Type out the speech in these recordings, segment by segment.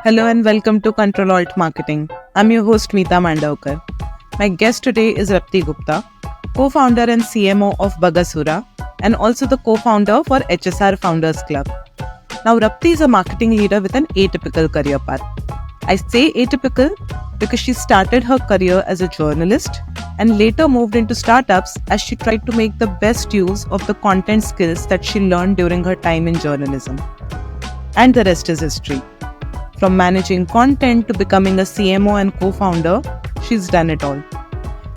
Hello and welcome to Control Alt Marketing. I'm your host Meeta Mandavkar. My guest today is Rapti Gupta, co-founder and CMO of Bugasura and also the co-founder for HSR Founders Club. Now Rapti is a marketing leader with an atypical career path. I say atypical because she started her career as a journalist and later moved into startups as she tried to make the best use of the content skills that she learned during her time in journalism. And the rest is history. From managing content to becoming a CMO and co-founder, she's done it all.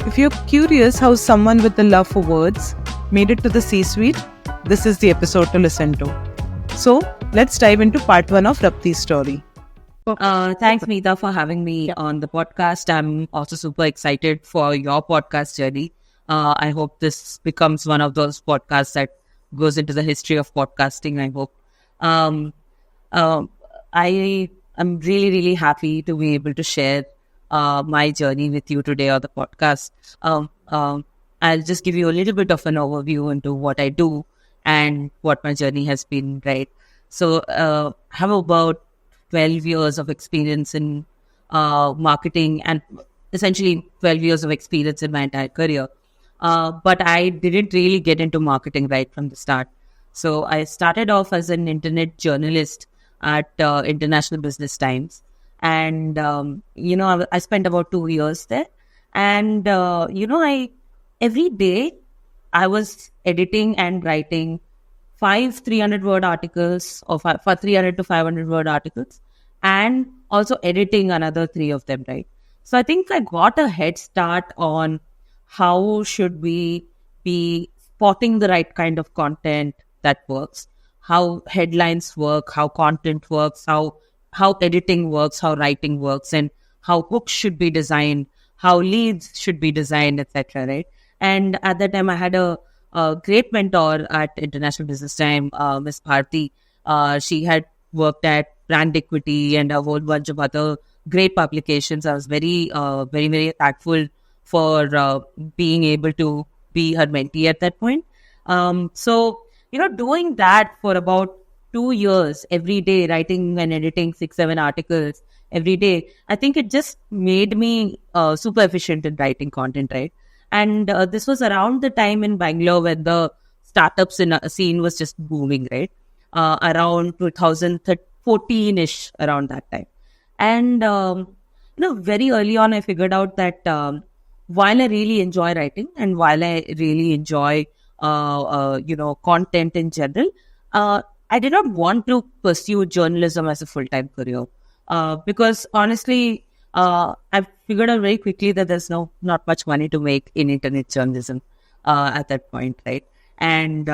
If you're curious how someone with the love for words made it to the C-suite, this is the episode to listen to. So, let's dive into part 1 of Rapti's story. Thanks, Meeta, for having me on the podcast. I'm also super excited for your podcast journey. I hope this becomes one of those podcasts that goes into the history of podcasting, I hope. I'm really, really happy to be able to share my journey with you today on the podcast. I'll just give you a little bit of an overview into what I do and what my journey has been, right? So I have about 12 years of experience in marketing and essentially 12 years of experience in my entire career. But I didn't really get into marketing right from the start. So I started off as an internet journalist at International Business Times. And, I spent about 2 years there. And, every day I was editing and writing 300-word articles or 300 to 500-word articles and also editing another 3 of them, right? So I think I got a head start on how should we be spotting the right kind of content that works, how headlines work, how content works, how editing works, how writing works, and how hooks should be designed, how leads should be designed, etc. Right? And at that time, I had a great mentor at International Business Time, Miss Bharti. She had worked at Brand Equity and a whole bunch of other great publications. I was very, very thankful for being able to be her mentee at that point. Doing that for about 2 years every day, writing and editing 6-7 articles every day, I think it just made me super efficient in writing content, right? And this was around the time in Bangalore when the startup scene was just booming, right? Around 2014-ish, around that time. And, very early on, I figured out that while I really enjoy writing and while I really enjoy content in general, I did not want to pursue journalism as a full-time career because honestly, I figured out very quickly that there's not much money to make in internet journalism at that point, right? And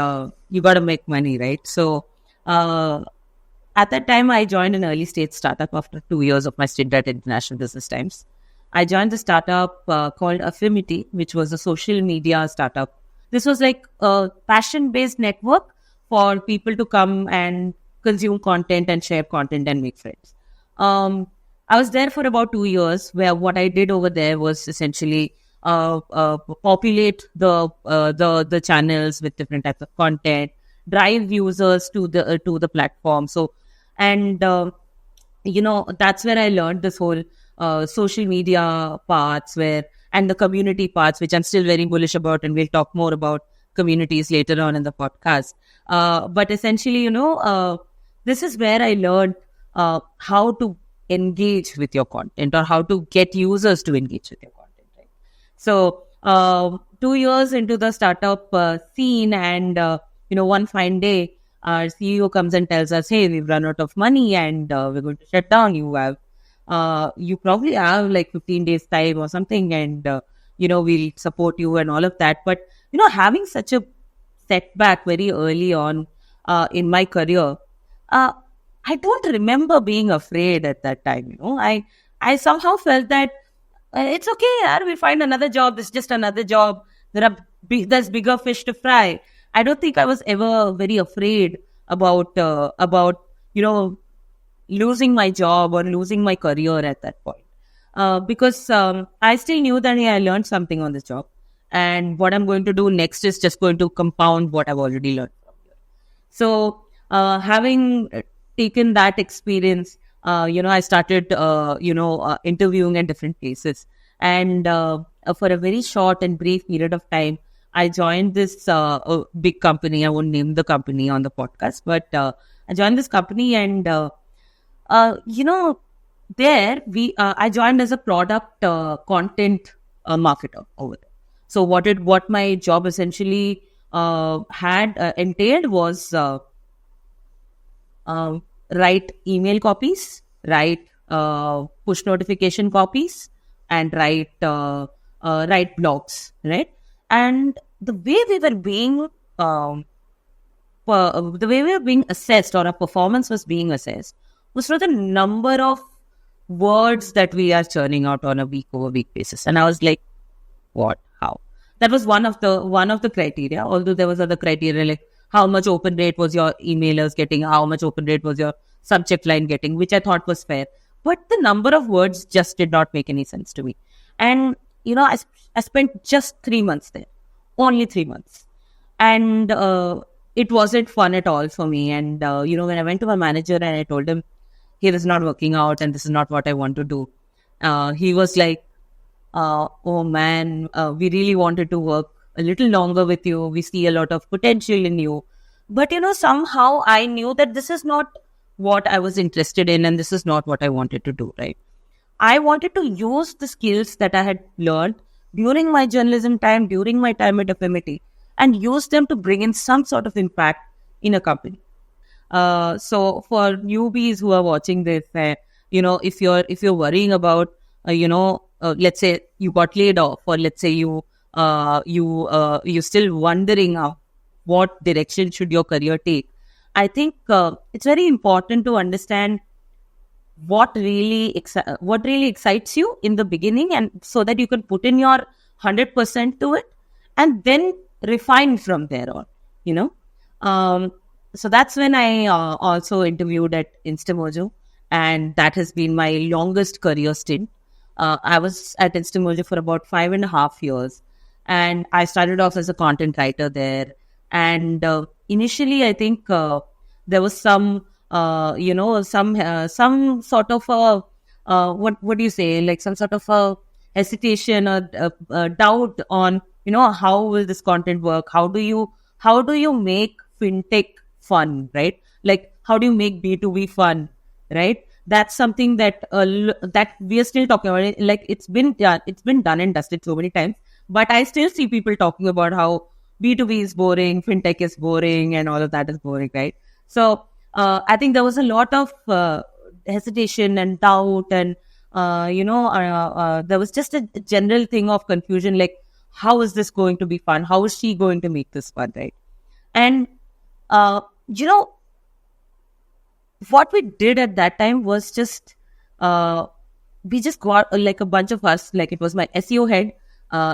you got to make money, right? So at that time, I joined an early stage startup after 2 years of my stint at International Business Times. I joined the startup called Affinity, which was a social media startup. This was like a passion-based network for people to come and consume content and share content and make friends. I was there for about 2 years, where what I did over there was essentially populate the channels with different types of content, drive users to the platform. So, and that's where I learned this whole social media parts and the community parts, which I'm still very bullish about, and we'll talk more about communities later on in the podcast. But essentially, this is where I learned how to engage with your content or how to get users to engage with your content, right? So 2 years into the startup scene and, one fine day, our CEO comes and tells us, hey, we've run out of money and we're going to shut down. You probably have like 15 days time or something and, we'll support you and all of that. But, having such a setback very early on in my career, I don't remember being afraid at that time. I somehow felt that it's okay, we'll find another job. This is just another job. There's bigger fish to fry. I don't think I was ever very afraid about losing my job or losing my career at that point. Because I still knew that I learned something on this job. And what I'm going to do next is just going to compound what I've already learned from here. So having taken that experience, I started, interviewing at different places. And for a very short and brief period of time, I joined this big company. I won't name the company on the podcast, but I joined this company, and there I joined as a product content marketer over there. So what my job essentially had entailed was write email copies, write push notification copies, and write blogs, right? And um, the way we were being assessed, or our performance was being assessed, was for the number of words that we are churning out on a week over week basis. And I was like, what, how? That was one of the criteria, although there was other criteria, like how much open rate was your emailers getting, how much open rate was your subject line getting, which I thought was fair. But the number of words just did not make any sense to me. And I spent just 3 months there, only 3 months. And it wasn't fun at all for me. And when I went to my manager and I told him, hey, this is not working out and this is not what I want to do, he was like, oh man, we really wanted to work a little longer with you. We see a lot of potential in you. But, somehow I knew that this is not what I was interested in, and this is not what I wanted to do, right? I wanted to use the skills that I had learned during my journalism time, during my time at FMT, and use them to bring in some sort of impact in a company. So for newbies who are watching this, if you're worrying about, let's say you got laid off, or let's say you're still wondering what direction should your career take. I think it's very important to understand what really excites you in the beginning, and so that you can put in your 100% to it, and then refine from there on. So that's when I also interviewed at Instamojo, and that has been my longest career stint. I was at Instamojo for about 5.5 years, and I started off as a content writer there. And initially, I think there was some sort of a what do you say, like some sort of a hesitation or doubt on how will this content work? How do you make fintech fun, right? Like, how do you make B2B fun, right? That's something that that we are still talking about. Like, it's been done and dusted so many times, but I still see people talking about how B2B is boring, fintech is boring, and all of that is boring, right? So I think there was a lot of hesitation and doubt, and there was just a general thing of confusion, like, how is this going to be fun? How is she going to make this fun, right? And uh, you know what we did at that time was just we just got like a bunch of us, like it was my SEO head,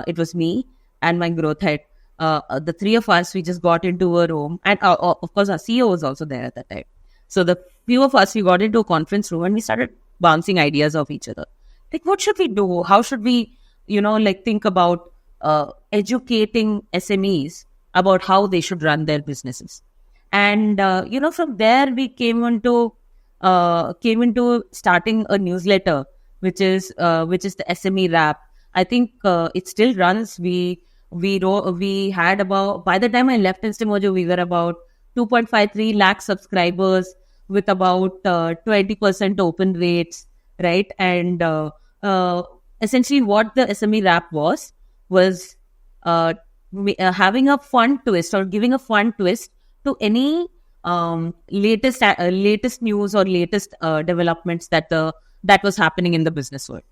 it was me, and my growth head. The three of us, we just got into a room, and of course our CEO was also there at that time. So the few of us, we got into a conference room and we started bouncing ideas off each other. Like, what should we do? How should we, think about educating SMEs about how they should run their businesses? And from there we came into starting a newsletter, which is the SME Wrap. I think it still runs. We had about, by the time I left Instamojo, we were about 2.53 lakh subscribers with about 20% open rates, right? And essentially what the SME Wrap was having a fun twist, or giving a fun twist to any latest news or latest developments that was happening in the business world.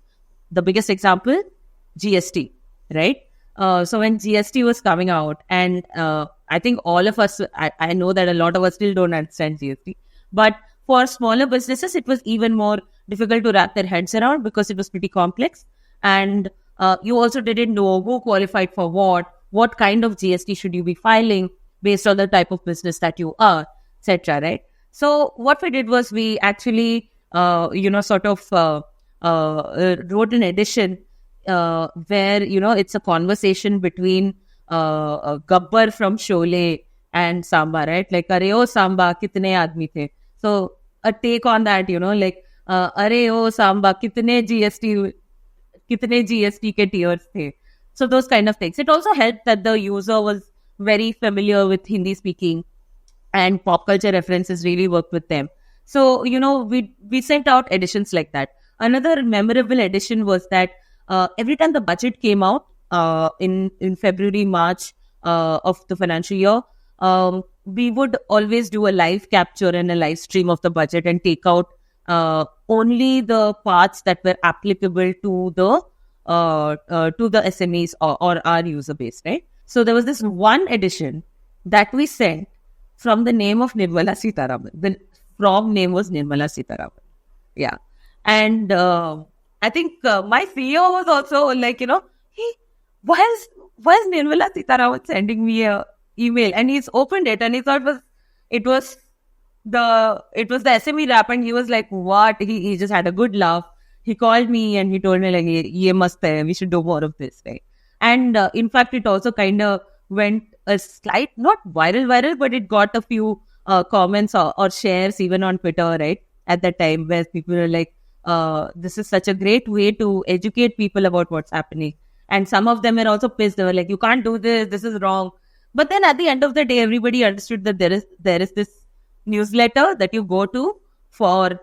The biggest example, GST, right? So when GST was coming out, and I think all of us, I know that a lot of us still don't understand GST, but for smaller businesses, it was even more difficult to wrap their heads around because it was pretty complex. And you also didn't know who qualified for what kind of GST should you be filing based on the type of business that you are, etc. Right? So what we did was we actually, wrote an edition where it's a conversation between Gabbar from Sholay and Samba, right? Like, "Arey oh Samba, kitne aadmi the?" So a take on that, like, अरे ओ सांबा कितने GST के tiers थे. So those kind of things. It also helped that the user was very familiar with Hindi speaking and pop culture references really worked with them. So, we sent out editions like that. Another memorable edition was that every time the budget came out in February, March of the financial year, we would always do a live capture and a live stream of the budget and take out only the parts that were applicable to the SMEs or our user base, right? So there was this one edition that we sent from the name of Nirmala Sitaraman. The from name was Nirmala Sitaraman. Yeah. And I think my CEO was also like, hey, why is Nirmala Sitaraman sending me a email? And he's opened it and he thought it was the SME rap, and he was like, what? He just had a good laugh. He called me and he told me like, ye must hai, we should do more of this, right? And in fact, it also kind of went a slight, not viral, but it got a few comments or shares even on Twitter, right? At that time, where people were like, this is such a great way to educate people about what's happening. And some of them were also pissed. They were like, you can't do this is wrong. But then at the end of the day, everybody understood that there is this newsletter that you go to for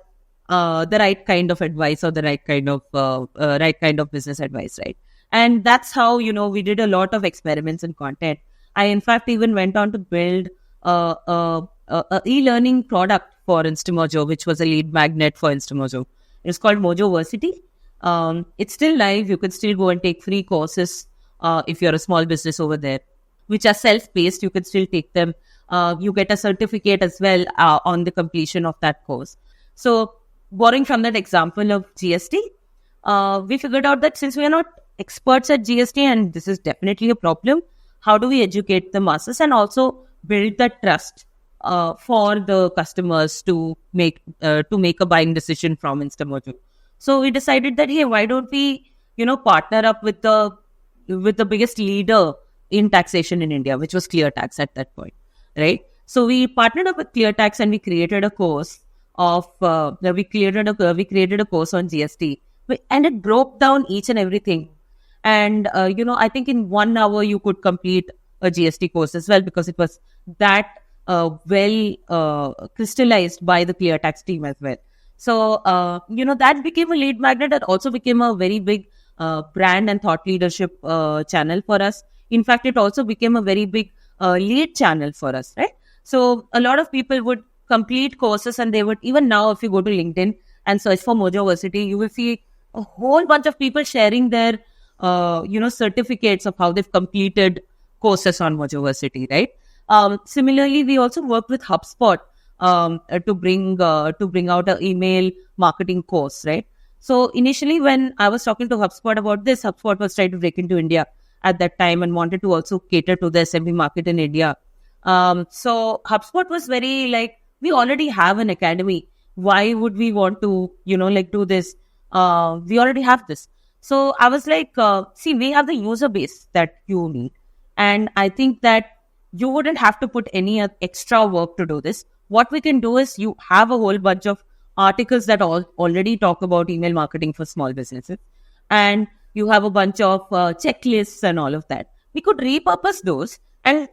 the right kind of advice or the right kind of business advice, right? And that's how we did a lot of experiments and content. I in fact even went on to build a e-learning product for Instamojo, which was a lead magnet for Instamojo. It's called Mojoversity. It's still live. You can still go and take free courses if you're a small business over there, which are self-paced. You can still take them. You get a certificate as well on the completion of that course. So borrowing from that example of GST, we figured out that since we are not experts at GST, and this is definitely a problem, how do we educate the masses and also build that trust for the customers to make a buying decision from Instamojo? So we decided that, hey, why don't we partner up with the biggest leader in taxation in India, which was ClearTax at that point, right? So we partnered up with ClearTax and we created a course we created a course on GST, and it broke down each and everything. And I think in 1 hour you could complete a GST course as well, because it was that well crystallized by the ClearTax team as well. So that became a lead magnet. That also became a very big brand and thought leadership channel for us. In fact, it also became a very big lead channel for us, right? So a lot of people would complete courses, and they would, even now if you go to LinkedIn and search for Mojoversity, you will see a whole bunch of people sharing their certificates of how they've completed courses on Mojoversity, right? Similarly, we also worked with HubSpot to bring out an email marketing course, right? So initially, when I was talking to HubSpot about this, HubSpot was trying to break into India at that time and wanted to also cater to the SMB market in India. So HubSpot was very like, we already have an academy. Why would we want to, do this? We already have this. So I was like, see, we have the user base that you need. And I think that you wouldn't have to put any extra work to do this. What we can do is you have a whole bunch of articles that already talk about email marketing for small businesses. And you have a bunch of checklists and all of that. We could repurpose those and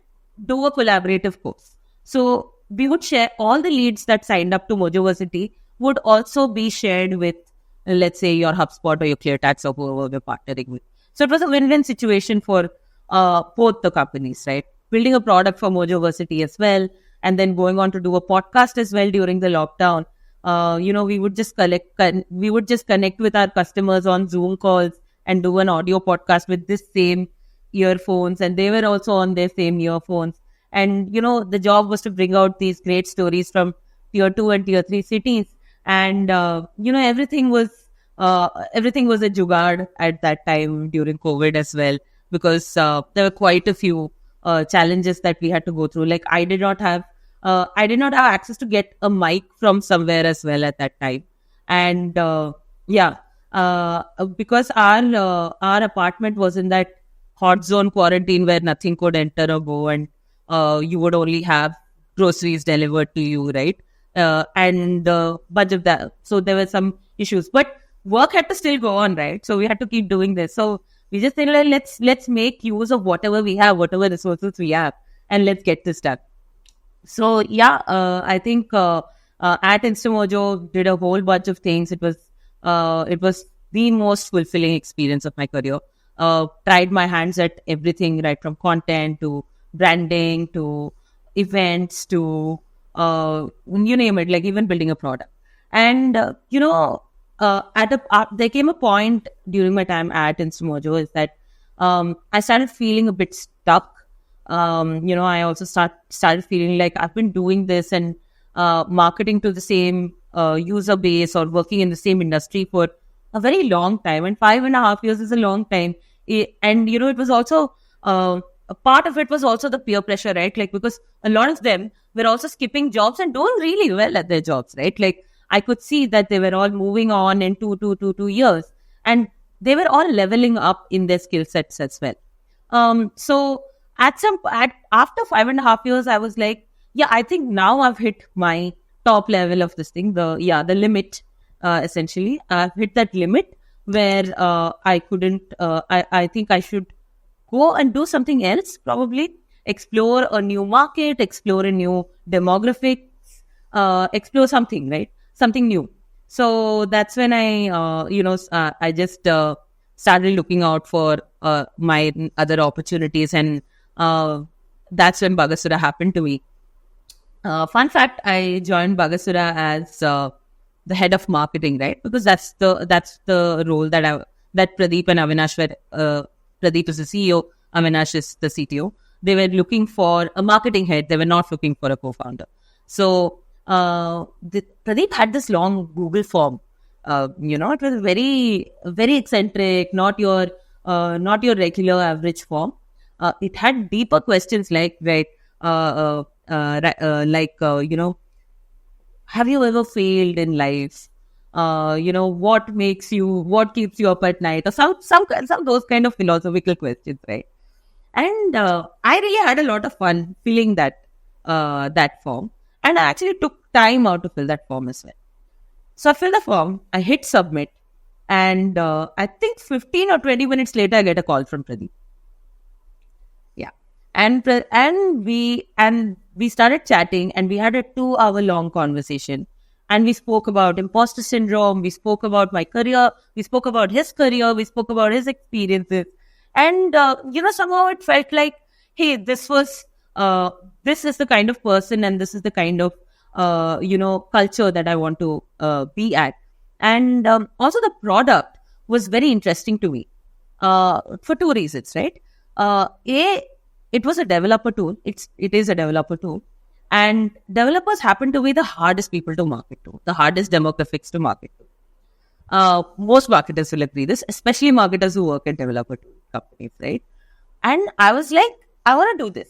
do a collaborative course. So we would share all the leads that signed up to Mojoversity would also be shared with, let's say, your HubSpot or your ClearTax or whoever we're partnering with. So it was a win-win situation for both the companies, right? Building a product for Mojoversity as well, and then going on to do a podcast as well during the lockdown. We would just connect with our customers on Zoom calls and do an audio podcast with this same earphones, and they were also on their same earphones. And the job was to bring out these great stories from tier 2 and tier 3 cities. And everything was a jugaad at that time during COVID as well, because there were quite a few challenges that we had to go through. Like I did not have access to get a mic from somewhere as well at that time. And because our apartment was in that hot zone quarantine where nothing could enter or go, and you would only have groceries delivered to you, right? and the budget that. So there were some issues, but work had to still go on, right? So we had to keep doing this. So we just said, like, let's make use of whatever we have, whatever resources we have, and let's get this done. So yeah, I think at Instamojo did a whole bunch of things. It was the most fulfilling experience of my career. Tried my hands at everything, right from content to branding to events to you name it, like even building a product. And there came a point during my time at Instamojo is that I started feeling a bit stuck. I also started feeling like I've been doing this and marketing to the same user base or working in the same industry for a very long time. And 5.5 years is a long time. And it was also a part of it was also the peer pressure, right? Like, because a lot of them were also skipping jobs and doing really well at their jobs, right? Like, I could see that they were all moving on in 2 years, and they were all leveling up in their skill sets as well. So after 5.5 years, I was like, yeah, I think now I've hit my top level of this thing, the limit. Essentially, I've hit that limit where I couldn't. I think I should go and do something else. Probably explore a new market, explore a new demographics, explore something, right? Something new. So that's when I just started looking out for my other opportunities, and that's when Bugasura happened to me. Fun fact: I joined Bugasura as the head of marketing, right? Because that's the role that Pradeep and Avinash were. Pradeep is the CEO, Avinash is the CTO. They were looking for a marketing head. They were not looking for a co-founder. So Pradeep had this long Google form. It was very, very eccentric, not your regular average form. It had deeper questions like, right, have you ever failed in life? What keeps you up at night? Or some those kind of philosophical questions, right? And I really had a lot of fun filling that form. And I actually took time out to fill that form as well. So I filled the form, I hit submit, and I think 15 or 20 minutes later, I get a call from Pradeep. Yeah. And we started chatting, and we had a 2-hour long conversation. And we spoke about imposter syndrome. We spoke about my career. We spoke about his career. We spoke about his experiences. And, somehow it felt like, hey, this is the kind of person, and this is the kind of, culture that I want to be at. And also the product was very interesting to me for 2 reasons, right? It was a developer tool. It is a developer tool. And developers happen to be the hardest people to market to, the hardest demographics to market to. Most marketers will agree this, especially marketers who work at developer companies, right? And I was like, I want to do this.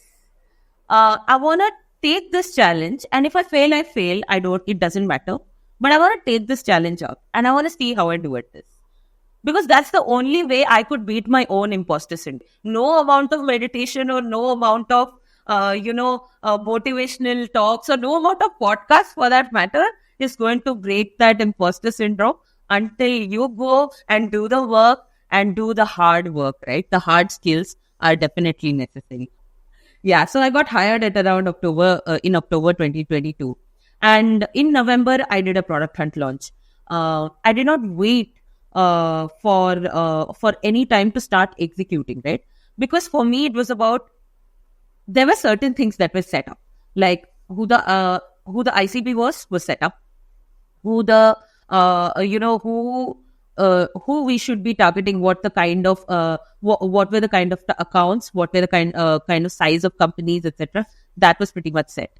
I want to take this challenge, and if I fail, I fail. It doesn't matter. But I want to take this challenge up, and I want to see how I do it this. Because that's the only way I could beat my own imposter syndrome. No amount of meditation or no amount of motivational talks or no amount of podcasts for that matter is going to break that imposter syndrome until you go and do the work and do the hard work, right? The hard skills are definitely necessary. Yeah, so I got hired at around October 2022. And in November, I did a product hunt launch. I did not wait for any time to start executing, right? Because for me, it was about, there were certain things that were set up, like who the ICP was set up, who we should be targeting, what the kind of what were the kind of accounts, what were the kind of size of companies, etc. That was pretty much set.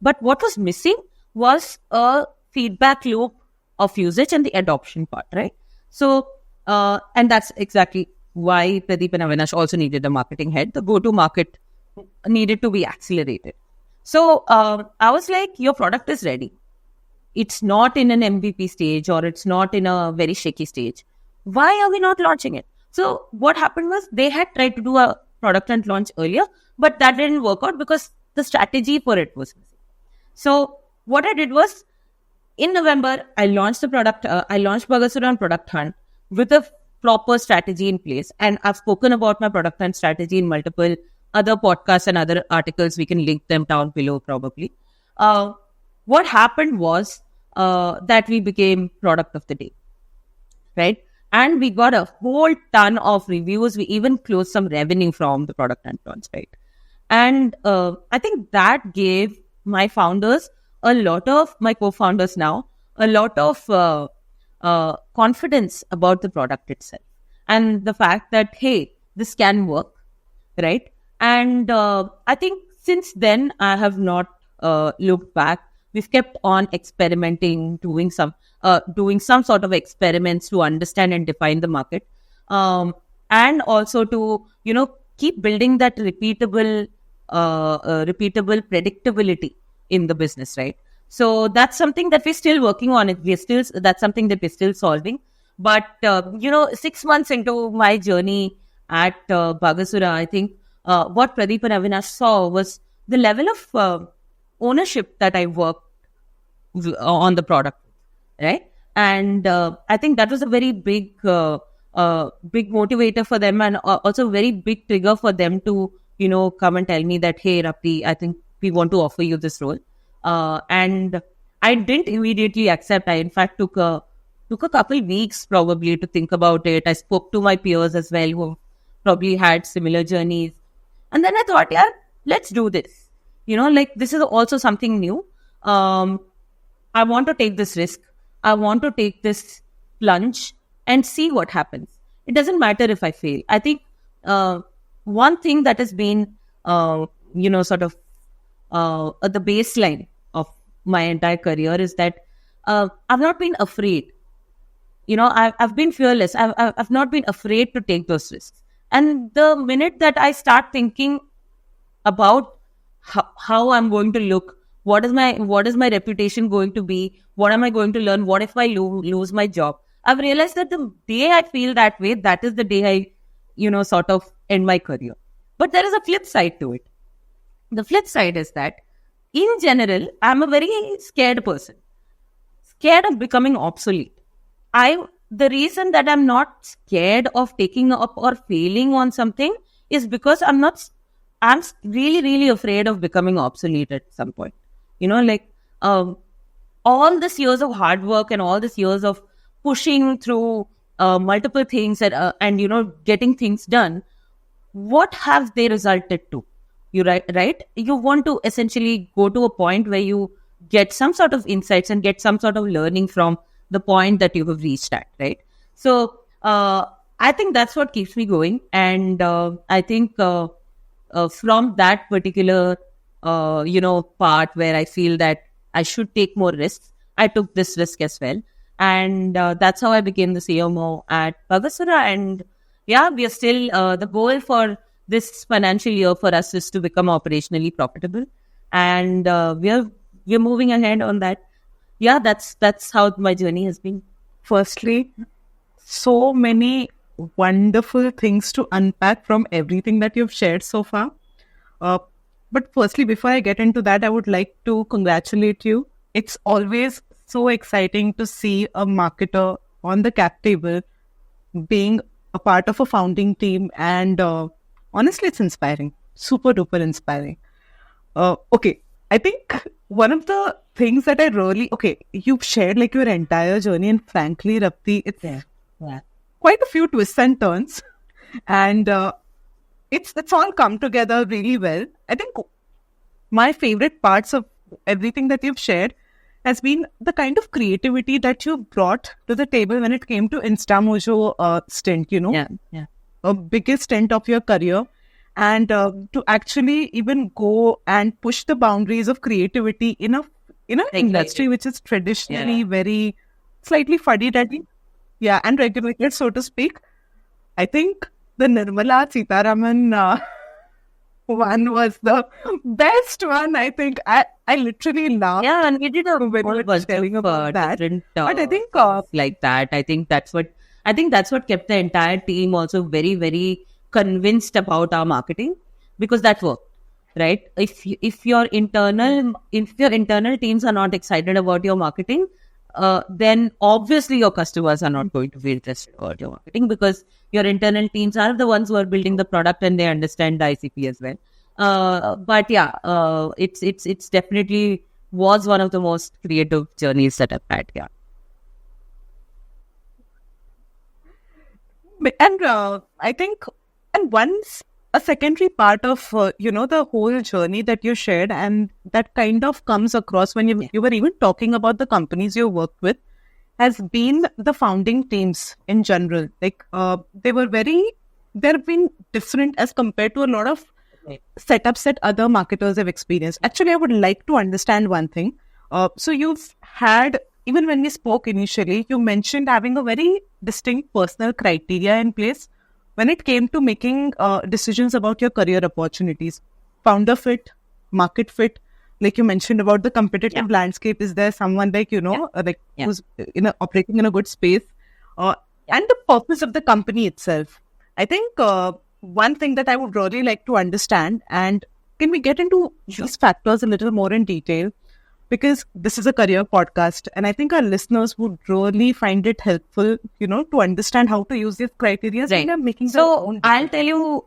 But what was missing was a feedback loop of usage and the adoption part, right? So, and that's exactly why Pradeep and Avinash also needed a marketing head. The go-to-market needed to be accelerated. So, I was like, your product is ready. It's not in an MVP stage, or it's not in a very shaky stage. Why are we not launching it? So, what happened was, they had tried to do a product and launch earlier, but that didn't work out because the strategy for it was missing. So, what I did was, in November, I launched the product. I launched Bugasura on Product Hunt with a proper strategy in place. And I've spoken about my Product Hunt strategy in multiple other podcasts and other articles. We can link them down below probably. What happened was that we became product of the day, right? And we got a whole ton of reviews. We even closed some revenue from the product and launch, right? And I think that gave my founders my co-founders now, a lot of confidence about the product itself. And the fact that, hey, this can work, right? And I think since then, I have not looked back. We've kept on experimenting, doing some sort of experiments to understand and define the market, and also to keep building that repeatable predictability in the business, right? So that's something that we're still working on. That's something that we're still solving. But 6 months into my journey at Bugasura, I think what Pradeep and Avinash saw was the level of ownership that I worked on the product, right? And I think that was a very big motivator for them, and also a very big trigger for them to come and tell me that, hey, Rapti, I think we want to offer you this role. And I didn't immediately accept. I in fact took a couple weeks probably to think about it. I spoke to my peers as well who probably had similar journeys, and then I thought, yeah, let's do this. This is also something new. I want to take this risk. I want to take this plunge and see what happens. It doesn't matter if I fail. I think one thing that has been, sort of the baseline of my entire career is that I've not been afraid. I've been fearless. I've not been afraid to take those risks. And the minute that I start thinking about how I'm going to look, what is my reputation going to be? What am I going to learn? What if I lose my job? I've realized that the day I feel that way, that is the day I, sort of end my career. But there is a flip side to it. The flip side is that, in general, I'm a very scared person. Scared of becoming obsolete. The reason that I'm not scared of taking up or failing on something is because I'm really, really afraid of becoming obsolete at some point. All these years of hard work and all these years of pushing through multiple things and getting things done, what have they resulted to? Right? You want to essentially go to a point where you get some sort of insights and get some sort of learning from the point that you have reached at, right? So I think that's what keeps me going. And I think from that particular part where I feel that I should take more risks, I took this risk as well. And that's how I became the CMO at Bugasura. And yeah, we are still, the goal for this financial year for us is to become operationally profitable. And we're moving ahead on that. Yeah, that's how my journey has been. Firstly, so many wonderful things to unpack from everything that you've shared so far. But firstly, before I get into that, I would like to congratulate you. It's always so exciting to see a marketer on the cap table being a part of a founding team. And honestly, it's inspiring. Super duper inspiring. Okay, I think one of the things that you've shared like your entire journey, and frankly, Rapti, it's quite a few twists and turns. And it's all come together really well. I think my favorite parts of everything that you've shared has been the kind of creativity that you brought to the table when it came to Instamojo stint, Yeah. A biggest stint of your career. And to actually even go and push the boundaries of creativity in an industry which is traditionally very slightly fuddy-duddy, and regulated, so to speak. I think the Nirmala Sitaraman one was the best one. I think I literally laughed. Yeah, and we did a whole bunch about that. Different but I think like that. I think that's what kept the entire team also very, very convinced about our marketing, because that worked, right? If your internal teams are not excited about your marketing, then obviously your customers are not going to be interested about your marketing, because your internal teams are the ones who are building the product and they understand the ICP as well. But yeah, it's definitely was one of the most creative journeys that I've had. Yeah. And I think, and once a secondary part of the whole journey that you shared, and that kind of comes across when you were even talking about the companies you worked with, has been the founding teams in general. Like they've been different as compared to a lot of setups that other marketers have experienced. Actually, I would like to understand one thing. So you've had, even when we spoke initially, you mentioned having a very distinct personal criteria in place when it came to making decisions about your career opportunities. Founder fit, market fit, like you mentioned about the competitive landscape. Is there someone like, who's operating in a good space? And the purpose of the company itself. I think one thing that I would really like to understand, and can we get into these factors a little more in detail? Because this is a career podcast, and I think our listeners would really find it helpful, to understand how to use these criteria when they're making their own. I'll tell you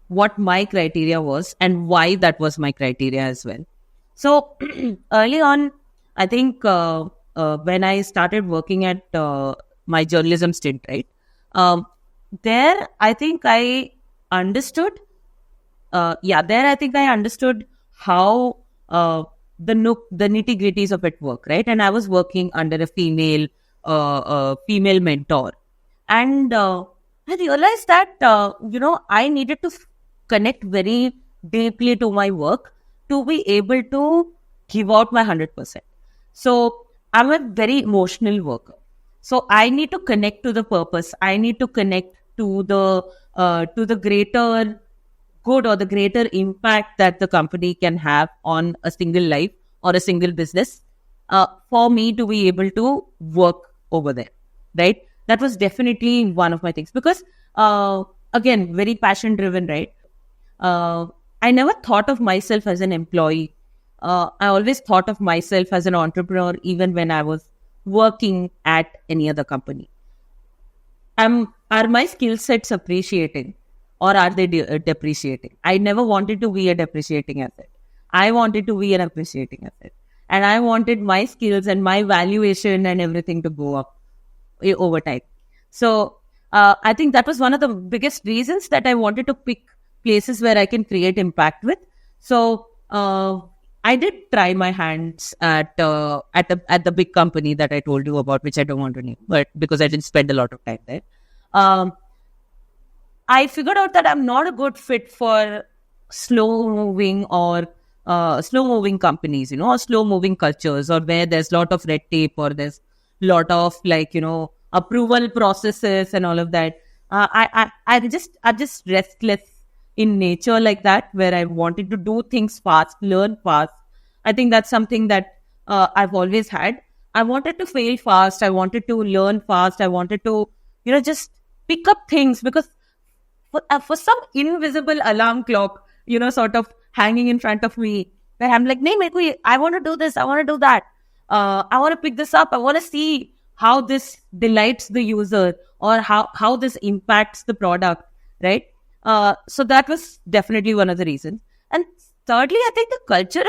what my criteria was and why that was my criteria as well. So early on, I think when I started working at my journalism stint, right, there I think I understood. There I think I understood how the nitty gritties of it work, right? And I was working under a female mentor, and I realized that I needed to connect very deeply to my work to be able to give out my 100%. So I'm a very emotional worker. So I need to connect to the purpose. I need to connect to the greater good or the greater impact that the company can have on a single life or a single business, for me to be able to work over there, right? That was definitely one of my things, because again, very passion driven, right? I never thought of myself as an employee. I always thought of myself as an entrepreneur, even when I was working at any other company. Are my skill sets appreciated, or are they depreciating? I never wanted to be a depreciating asset. I wanted to be an appreciating asset. And I wanted my skills and my valuation and everything to go up over time. So I think that was one of the biggest reasons that I wanted to pick places where I can create impact with. So I did try my hands at the big company that I told you about, which I don't want to name, but because I didn't spend a lot of time there. I figured out that I'm not a good fit for slow-moving companies, or slow-moving cultures, or where there's a lot of red tape, or there's a lot of approval processes and all of that. I'm just restless in nature like that, where I wanted to do things fast, learn fast. I think that's something that I've always had. I wanted to fail fast. I wanted to learn fast. I wanted to, just pick up things, because for some invisible alarm clock, sort of hanging in front of me, where I'm like, "Nee, I want to do this. I want to do that. I want to pick this up. I want to see how this delights the user, or how this impacts the product," right? So that was definitely one of the reasons. And thirdly, I think the culture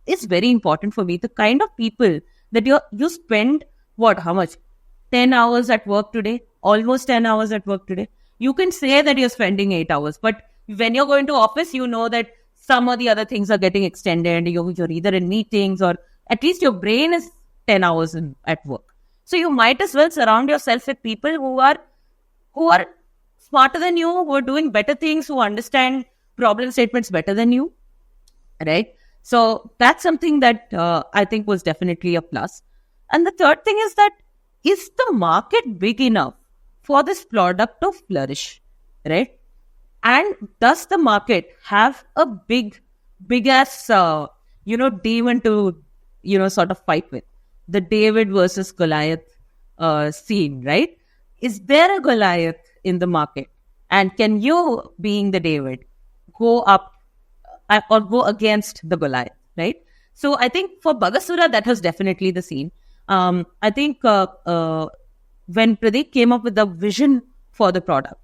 is very important for me. The kind of people that you spend, how much? 10 hours at work today, almost 10 hours at work today. You can say that you're spending 8 hours, but when you're going to office, you know that some of the other things are getting extended. You're either in meetings, or at least your brain is 10 hours at work. So you might as well surround yourself with people who are smarter than you, who are doing better things, who understand problem statements better than you, right? So that's something that I think was definitely a plus. And the third thing is that, is the market big enough for this product to flourish, right? And does the market have a big ass, demon to, sort of fight with? The David versus Goliath scene, right? Is there a Goliath in the market? And can you, being the David, go up or go against the Goliath, right? So I think for Bugasura, that was definitely the scene. I think when Pradeep came up with the vision for the product,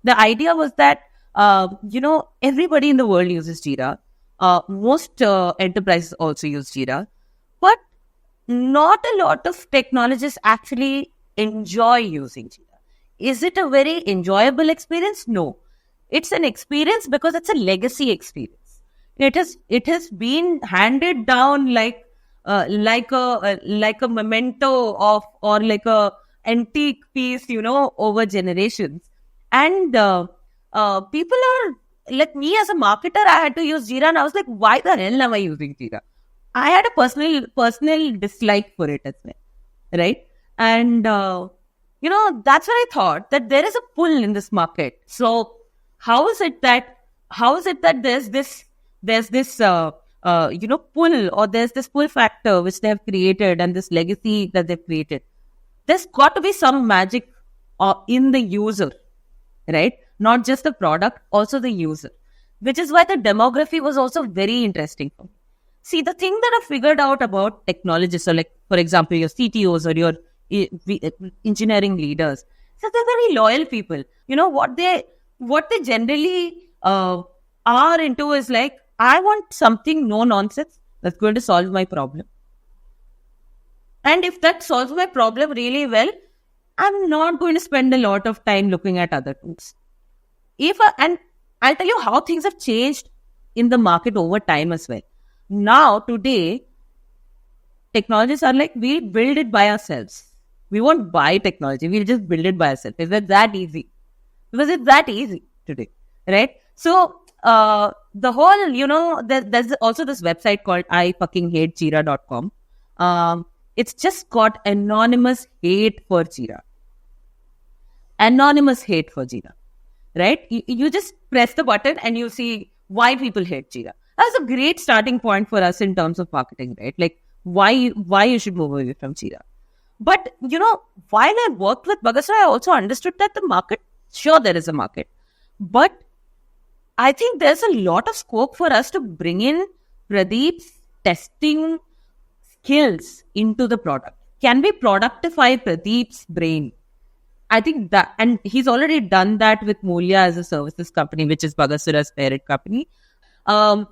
the idea was that, everybody in the world uses Jira. Most enterprises also use Jira. But not a lot of technologists actually enjoy using Jira. Is it a very enjoyable experience? No. It's an experience because it's a legacy experience. It has been handed down like a memento of, or like a antique piece, over generations. And people are like, me as a marketer, I had to use Jira, and I was like, why the hell am I using Jira? I had a personal dislike for it as well, right? And that's what I thought, that there is a pull in this market. So how is it that there's this pull, or there's this pull factor which they have created, and this legacy that they've created? There's got to be some magic in the user, right? Not just the product, also the user, which is why the demography was also very interesting for me. See, the thing that I figured out about technologists, so like, for example, your CTOs or your engineering leaders, so they're very loyal people. What they generally are into is like, I want something no nonsense that's going to solve my problem. And if that solves my problem really well, I'm not going to spend a lot of time looking at other tools. And I'll tell you how things have changed in the market over time as well. Now, today, technologists are like, we build it by ourselves. We won't buy technology. We'll just build it by ourselves. It's that easy. Because it's that easy today, right? So, the whole, there's also this website called ifuckinghatejira.com. It's just got anonymous hate for Jira. Anonymous hate for Jira, right? You just press the button and you see why people hate Jira. That's a great starting point for us in terms of marketing, right? Like, why you should move away from Jira. But, while I worked with Bugasura, I also understood that the market, sure, there is a market. But I think there's a lot of scope for us to bring in Pradeep's testing skills into the product. Can we productify Pradeep's brain? I think that, and he's already done that with Mulya as a services company, which is Bugasura's parent company. Right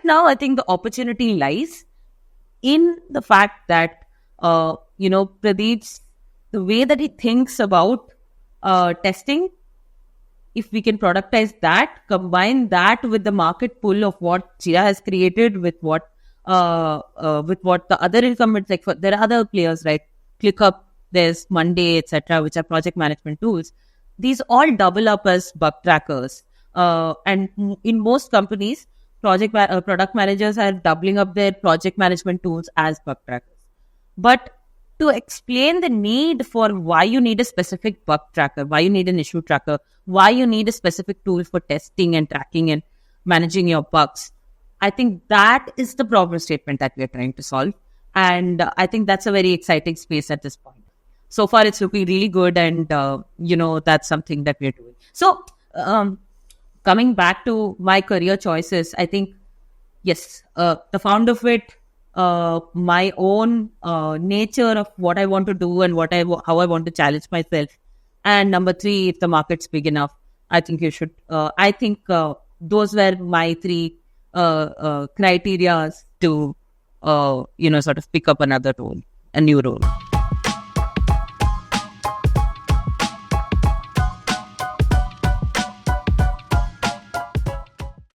now, I think the opportunity lies in the fact that, Pradeep's, the way that he thinks about testing, if we can productize that, combine that with the market pull of what Jira has created, with what the other incumbents, like there are other players, right? ClickUp, there's Monday, etc., which are project management tools. These all double up as bug trackers. And in most companies, product managers are doubling up their project management tools as bug trackers. But to explain the need for why you need a specific bug tracker, why you need an issue tracker, why you need a specific tool for testing and tracking and managing your bugs, I think that is the problem statement that we are trying to solve. And I think that's a very exciting space at this point. So far, it's looking really good, and, that's something that we're doing. So, coming back to my career choices, I think, yes, the founder fit, my own nature of what I want to do and how I want to challenge myself. And number 3, if the market's big enough, I think you should. I think those were my 3 criteria to, sort of pick up another role, a new role.